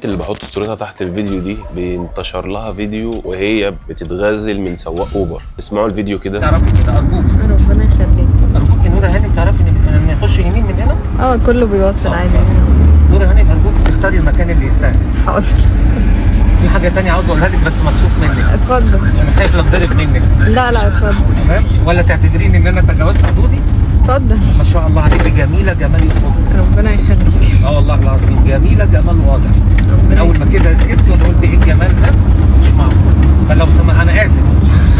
البنت اللي بحط صورتها تحت الفيديو دي بينتشر لها فيديو وهي بتتغازل من سواق اوبر. اسمعوا الفيديو كده. تعرفي كده ارجوك ربنا يخليك. ارجوك يا نورة هاني، تعرفي ان نخش يمين من هنا؟ كله بيوصل عادي. نورة هاني ارجوك تختاري المكان اللي يستاهل. حاضر. في حاجه ثانيه عاوز اقولها لك بس مكسوف منك. اتفضل. انا خايف اتضرب منك. لا اتفضل. تمام؟ ولا تعتبريني ان انا تجاوزت حدودي؟ اتفضل. ما شاء الله عليكي جميله جمال يفضل. ربنا يخليك. والله العظيم جميله جمال واضح. من اول ما كده جبت وانا قلت ايه الجمال ده؟ مش معقول. فلو سمع انا اسف.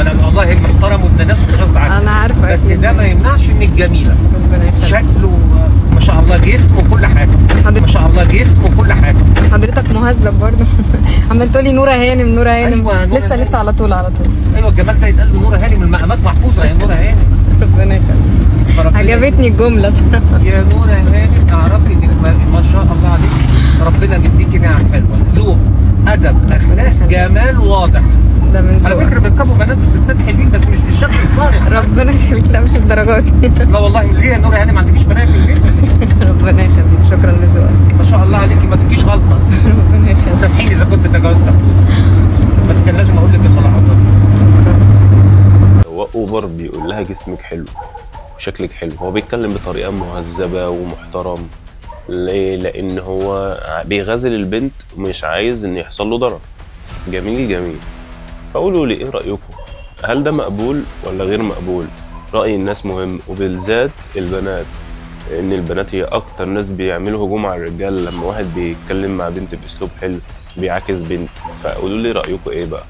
انا والله محترم وابن ناس مش غصب عني. انا عارفه بس أكيد. ده ما يمنعش انك جميله. ربنا يخليك. شكله ما شاء الله، جسم وكل حاجه. ما شاء الله جسم وكل حاجه. حضرتك مهذب برضه. عمال تقولي نورة هانم نورة هانم. أيوة نورة لسه هانم. على طول. ايوه الجمال ده يتقال له نورة هانم، المقامات محفوظه يا نورة هانم. ربنا يخليك. عجبتني الجمله. يا نورة هانم اعرفي انك ما شاء الله عليك ربنا مديكي نعم حلوه، ذوق، ادب، اخلاق، جمال واضح. ده من على ذوقك. فكره بنكبوا بنات وستات حلوين بس مش بالشكل الصارخ. ربنا يخليك. لا مش الدرجات دي. لا والله. ليه يا نورة هانم ما عندكيش بنات في البيت؟ ربنا يخليك. شكرا لذوقك. ما شاء الله عليكي ما فيكيش غلطه. ربنا يخليك. سامحيني اذا كنت تجاوزت حدودي بس كان لازم اقول لك الملاحظات. سواق اوبر بيقول لها جسمك حلو وشكلك حلو. هو بيتكلم بطريقه مهذبه ومحترم. ليه؟ لان هو بيغازل البنت ومش عايز ان يحصل له ضرر. جميل. فقولوا لي ايه رايكم؟ هل ده مقبول ولا غير مقبول؟ راي الناس مهم، وبالذات البنات، لان البنات هي اكتر ناس بيعملوا هجوم على الرجال لما واحد بيتكلم مع بنت باسلوب حلو بيعاكس بنت. فقولوا لي رايكم ايه بقى.